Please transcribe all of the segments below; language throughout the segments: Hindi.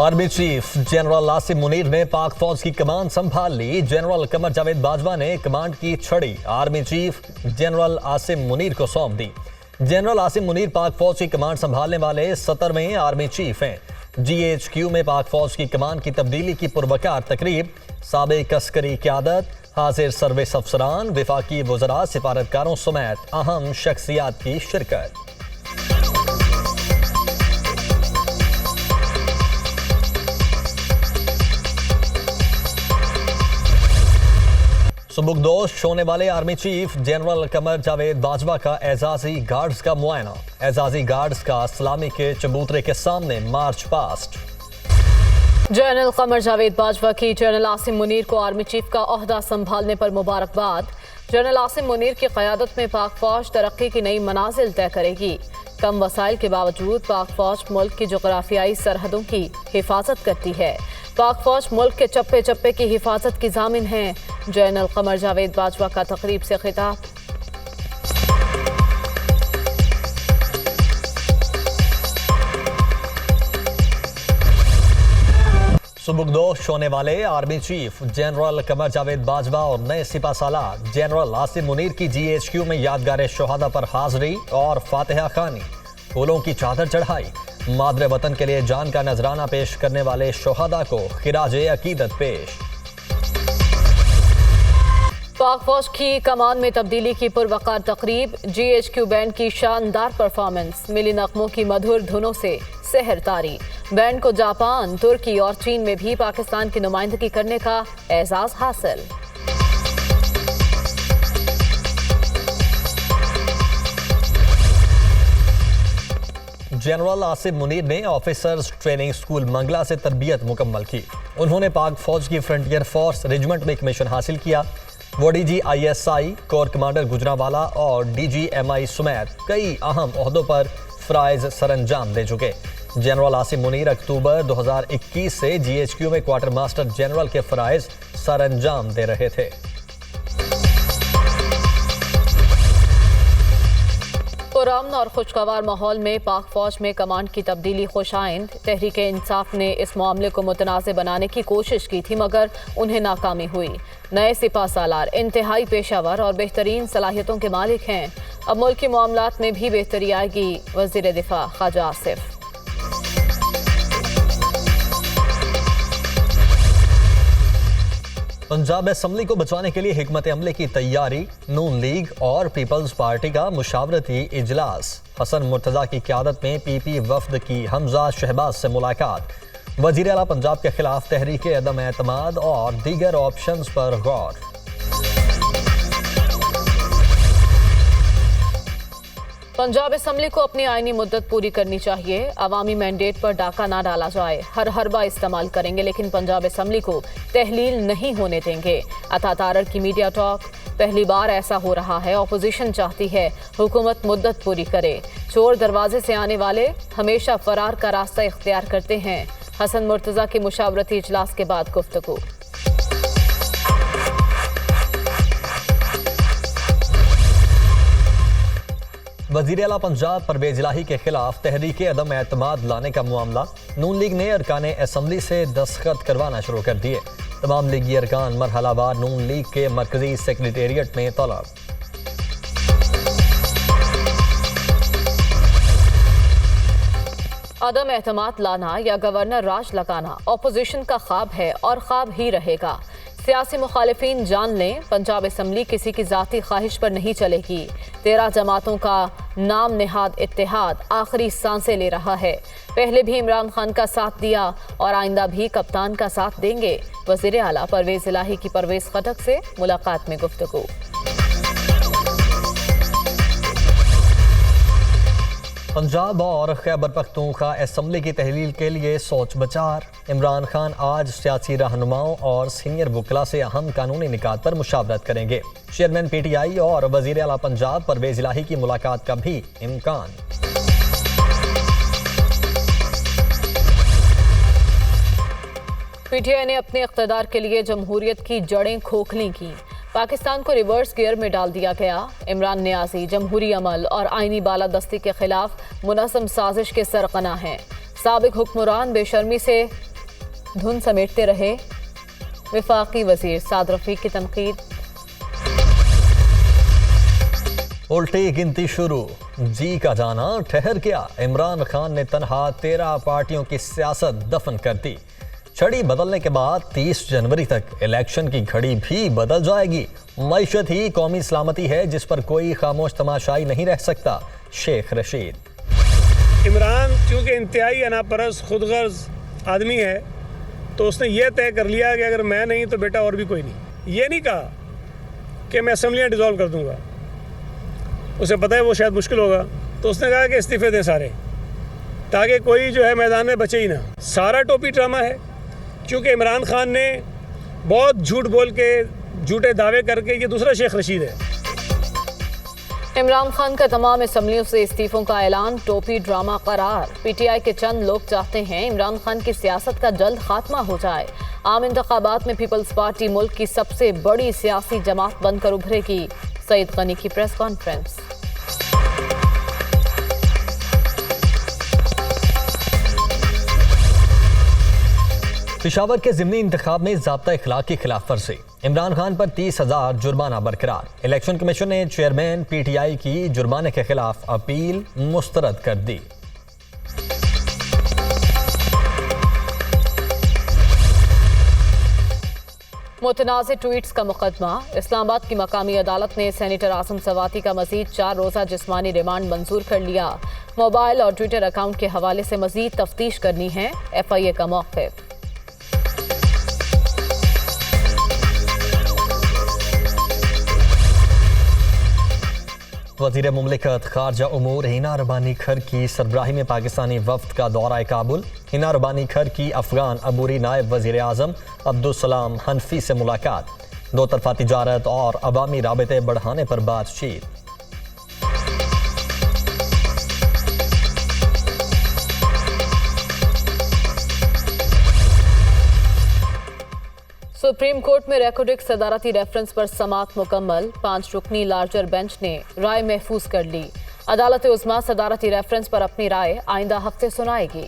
Army chief general Asim Munir ने पाक फौज की कमान संभाल ली। जनरल कमर जावेद बाजवा ने कमांड की छड़ी army chief general Asim Munir को सौंप दी। जनरल आसिम मुनीर पाक फौज की कमांड संभालने वाले 17वें आर्मी चीफ हैं। GHQ में पाक फौज की कमान की तब्दीली की पुरवकार तकरीब, साबिक अस्करी क़यादत, हाजिर सर्विस अफसरान, विफाकी वज़रा, सिफारतकारों समेत अहम शख्सियात की शिरकत। सुबुकदोश होने वाले army chief general Qamar Javed Bajwa का एजाजी गार्ड्स का मुआयना। एजाजी गार्ड्स का सलामी के चबूतरे के सामने march past. General Qamar Javed Bajwa की जनरल आसिम मुनीर को आर्मी चीफ का ओहदा संभालने पर मुबारकबाद। जनरल आसिम मुनीर की क़यादत में पाक फौज तरक्की की नई मनाजिल तय करेगी। कम वसाइल के बावजूद पाक फौज मुल्क की जोग्राफियाई सरहदों की हिफाजत करती है। पाक फौज मुल्क के चप्पे चप्पे की हिफाजत की जामिन है। जनरल कमर जावेद बाजवा का तकरीब से खिताब। सुबुकदोश होने वाले army chief general Qamar Javed Bajwa और नए सिपा सालार जनरल आसिम मुनीर की GHQ में यादगार शहादा पर हाजिरी और फातिहा खानी, फूलों की चादर चढ़ाई। मादरे वतन के लिए जान का नजराना पेश करने वाले शहादा को खिराजे अकीदत पेश। पाक फौज की कमान में तब्दीली की पुरवकार तकरीब, GHQ बैंड की शानदार परफॉर्मेंस, मिली नगमों की मधुर धुनों से सहर तारी। बैंड को जापान, तुर्की और चीन में भी पाकिस्तान की नुमाइंदगी करने का एजाज हासिल। जनरल आसिम मुनीर ने ऑफिसर्स ट्रेनिंग स्कूल मंगला से तरबियत मुकम्मल की। उन्होंने पाक फौज की फ्रंटियर फोर्स रेजिमेंट में कमीशन हासिल किया। वो DG-ISI, कोर कमांडर गुजरांवाला और DG-MI समेत कई अहम ओहदों पर फ़राइज़ सरअंजाम दे चुके। जनरल आसिम मुनीर अक्टूबर 2021 से GHQ में क्वार्टर मास्टर जनरल के फ़राइज़ सरअंजाम दे रहे थे। पुरअमन और खुशगवार माहौल में पाक फौज में कमांड की तब्दीली खुशाइंद। तहरीक इंसाफ ने इस मामले को मुतनाज़ बनाने की कोशिश की थी मगर उन्हें नाकामी हुई। नए सिपा सालार इंतहाई पेशावर और बेहतरीन सलाहियतों के मालिक हैं। अब मुल्क के मामलात में भी बेहतरी आएगी। वज़ीर दिफा ख्वाजा आसिफ। पंजाब असम्बली को बचाने के लिए हिकमत अमले की तैयारी। नून लीग और पीपल्स पार्टी का मुशावरती इजलास। हसन मुर्तजा की क़यादत में PP वफ्द की हमजा शहबाज से मुलाकात। वज़ीर आला पंजाब के खिलाफ तहरीक अदम एतमाद और दीगर ऑप्शंस पर गौर। पंजाब असम्बली को अपनी आईनी मुद्दत पूरी करनी चाहिए। अवामी मैंडेट पर डाका ना डाला जाए। हर हरबा इस्तेमाल करेंगे लेकिन पंजाब असम्बली को तहलील नहीं होने देंगे। अता तारर की मीडिया टॉक। पहली बार ऐसा हो रहा है। ऑपोजिशन चाहती है हुकूमत मुद्दत पूरी करे। चोर दरवाजे से आने वाले हमेशा फरार का रास्ता इख्तियार करते हैं। हसन मुर्तजा के मुशावरती इजलास के बाद गुफ्तगू। वज़ीर आला पंजाब परवेज इलाही के खिलाफ तहरीक अदम एतमाद लाने का मामला। नून लीग ने अरकान असम्बली से दस्तखत करवाना शुरू कर दिए। तमाम लीगी अरकान मरहलावार नून लीग के मरकजी सेक्रेटेरिएट में तलब। अदम एतमाद लाना या गवर्नर राज लगाना ऑपोजिशन का ख्वाब है और ख्वाब ही रहेगा। सियासी मुखालिफिन जान लें, पंजाब असम्बली किसी की ज़ाती ख्वाहिश पर नहीं चलेगी। 13 जमातों का नाम नेहाद इत्तेहाद आखिरी सांसें ले रहा है। पहले भी इमरान खान का साथ दिया और आइंदा भी कप्तान का साथ देंगे। वज़ीर आला परवेज इलाही की परवेज खटक से मुलाकात में गुफ्तगू। पंजाब और खैबर पख्तूनख्वा असम्बली की तहलील के लिए सोच विचार। इमरान खान आज सियासी रहनुमाओं और सीनियर वकला से अहम कानूनी निकात पर मुशावरत करेंगे। चेयरमैन PTI और वज़ीर आला पंजाब परवेज इलाही की मुलाकात का भी इम्कान। PTI ने अपने इक़्तिदार के लिए जमहूरियत की जड़ें खोखली की। पाकिस्तान को रिवर्स गियर में डाल दिया गया। इमरान नियाज़ी जमहूरी अमल और आईनी बालादस्ती के खिलाफ मुनज़्ज़म साजिश के सरगना हैं। साबिक हुक्मरान बेशर्मी से धुन समेटते रहे, वफाकी वजीर साद रफीक की तनकीद। उल्टी गिनती शुरू, जी का जाना ठहर गया। इमरान खान ने तनहा 13 पार्टियों की सियासत दफन कर दी। छड़ी बदलने के बाद 30 जनवरी तक इलेक्शन की घड़ी भी बदल जाएगी। मईशत ही कौमी सलामती है जिस पर कोई खामोश तमाशाई नहीं रह सकता। शेख रशीद। इमरान चूँकि इंतहाई अनापरस खुदगर्ज आदमी है तो उसने ये तय कर लिया कि अगर मैं नहीं तो बेटा और भी कोई नहीं। ये नहीं कहा कि मैं असम्बलियाँ डिज़ोल्व कर दूंगा, उसे पता है वो शायद मुश्किल होगा, तो उसने कहा कि इस्तीफे दें सारे, ताकि कोई जो है मैदान में बचे ही ना। सारा टोपी ड्रामा है, क्योंकि इमरान खान ने बहुत झूठ बोल के झूठे दावे करके, ये दूसरा शेख रशीद है। इमरान खान का तमाम असम्बलियों से इस्तीफों का ऐलान टोपी ड्रामा करार। पीटीआई के चंद लोग चाहते हैं इमरान खान की सियासत का जल्द खात्मा हो जाए। आम इंतखाबात में पीपल्स पार्टी मुल्क की सबसे बड़ी सियासी जमात बनकर उभरेगी। सईद गनी की प्रेस कॉन्फ्रेंस। पेशावर के ज़िमनी इंतखाब में ज़ाब्ता इखलाक की खिलाफ वर्जी। इमरान खान पर 30,000 जुर्माना बरकरार। इलेक्शन कमीशन ने चेयरमैन पीटीआई की जुर्माने के खिलाफ अपील मुस्तरद कर दी। मुतनाज़ ट्वीट्स का मुकदमा। इस्लामाबाद की मकामी अदालत ने सेनेटर आसम सवाती का मजीद 4 रोज़ा जिस्मानी रिमांड मंजूर कर लिया। मोबाइल और ट्विटर अकाउंट के हवाले से मजीद तफ्तीश करनी है, FIA का मौक़िफ़। वज़ीर मुमलिकत खारजा उमूर हिना रबानी खर की सरबराही में पाकिस्तानी वफ्द का दौरा काबुल। हिना रबानी खर की अफगान अबूरी नायब वज़ीर आज़म अब्दुलसलाम हनफी से मुलाकात। दो तरफा तिजारत और अवामी राबते बढ़ाने पर बातचीत। सुप्रीम कोर्ट में रेकॉर्डिक सदारती रेफरेंस पर समाअत मुकम्मल। 5 रुकनी लार्जर बेंच ने राय महफूज कर ली। अदालत उज़्मा सदारती रेफरेंस पर अपनी राय आइंदा हफ्ते सुनाएगी।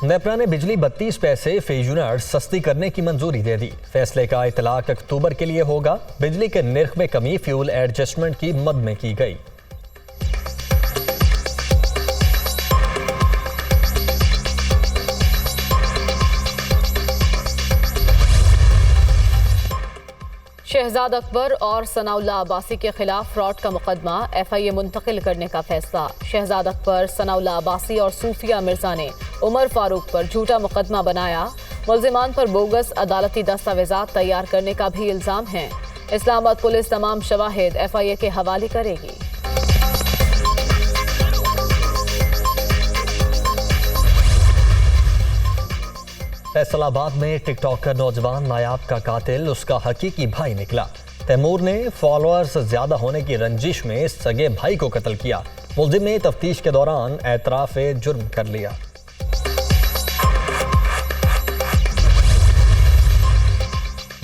नेपरा ने बिजली 32 पैसे फी यूनिट सस्ती करने की मंजूरी दे दी। फैसले का इतलाक अक्टूबर के लिए होगा। बिजली के निर्ख में कमी फ्यूल एडजस्टमेंट की मद में की गई। शहजाद अकबर और सनाउल्लाह अब्बासी के खिलाफ फ्रॉड का मुकदमा। FIA मुंतकिल करने का फैसला। शहजाद अकबर, सनाउल्लाह अब्बासी और सूफिया मिर्जा ने उमर फारूक पर झूठा मुकदमा बनाया। मुल्जिमान पर बोगस अदालती दस्तावेजात तैयार करने का भी इल्जाम है। इस्लामाबाद पुलिस तमाम शवाहिद FIA के हवाले करेगी। फैसलाबाद में टिकटॉकर नौजवान नायाब का कातिल उसका हकीकी भाई निकला। तैमूर ने फॉलोअर्स ज्यादा होने की रंजिश में सगे भाई को कत्ल किया। मुल्जिम ने तफ्तीश के दौरान एतराफ जुर्म कर लिया।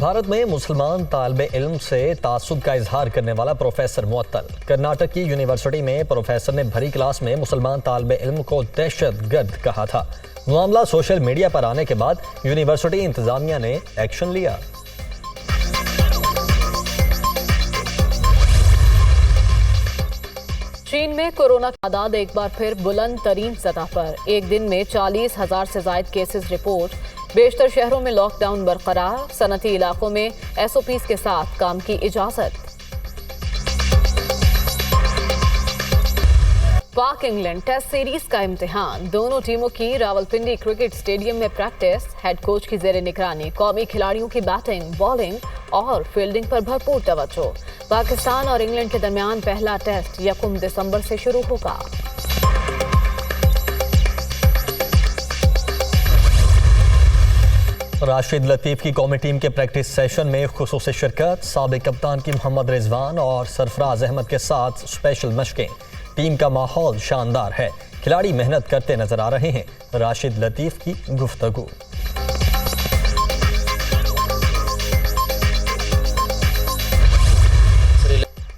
भारत में मुसलमान तालिबे इल्म से तासुब का इजहार करने वाला प्रोफेसर मुअत्तल। कर्नाटक की यूनिवर्सिटी में प्रोफेसर ने भरी क्लास में मुसलमान तालिबे इल्म को दहशतगर्द कहा था। मामला सोशल मीडिया पर आने के बाद यूनिवर्सिटी इंतजामिया ने एक्शन लिया। चीन में कोरोना का तादाद एक बार फिर बुलंद तरीन सतह पर। एक दिन में 40,000 से ज्यादा केसेस रिपोर्ट। बेशतर शहरों में लॉकडाउन बरकरार। सनती इलाकों में SOPs के साथ काम की इजाजत। पाक इंग्लैंड टेस्ट सीरीज का इम्तिहान। दोनों टीमों की रावलपिंडी क्रिकेट स्टेडियम में प्रैक्टिस। हेड कोच की जेर निगरानी कौमी खिलाड़ियों की बैटिंग, बॉलिंग और फील्डिंग पर भरपूर तवज्जो। पाकिस्तान और इंग्लैंड के दरमियान पहला टेस्ट 1 दिसंबर से शुरू होगा। राशिद लतीफ की कौमी टीम के प्रैक्टिस सेशन में खुसूसी शिरकत। साबिक कप्तान की मोहम्मद रिजवान और सरफराज अहमद के साथ स्पेशल मशकें। टीम का माहौल शानदार है। खिलाड़ी मेहनत करते नजर आ रहे हैं। राशिद लतीफ की गुफ्तगू।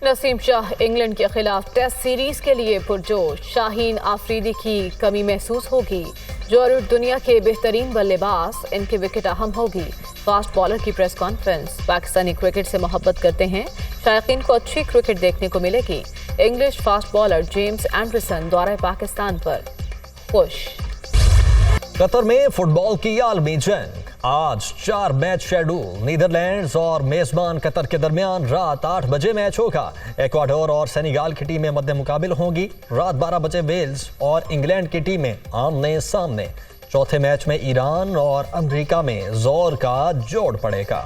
नसीम शाह इंग्लैंड के खिलाफ टेस्ट सीरीज के लिए पुरजोश। शाहीन आफरीदी की कमी महसूस होगी। जॉर्ज दुनिया के बेहतरीन बल्लेबाज, इनकी विकेट अहम होगी। फास्ट बॉलर की प्रेस कॉन्फ्रेंस। पाकिस्तानी क्रिकेट से मोहब्बत करते हैं, शायकीन को अच्छी क्रिकेट देखने को मिलेगी। English fast bowler James Anderson दौरे पाकिस्तान पर खुश। कतर में फुटबॉल की आलमी जंग। आज 4 मैच शेड्यूल। नीदरलैंड्स और मेजबान कतर के दरमियान रात 8 बजे मैच होगा। इक्वाडोर और सेनेगल की टीमें मध्य मुकाबिल होंगी। रात 12 बजे वेल्स और इंग्लैंड की टीमें आमने सामने। चौथे मैच में ईरान और अमेरिका में जोर का जोड़ पड़ेगा।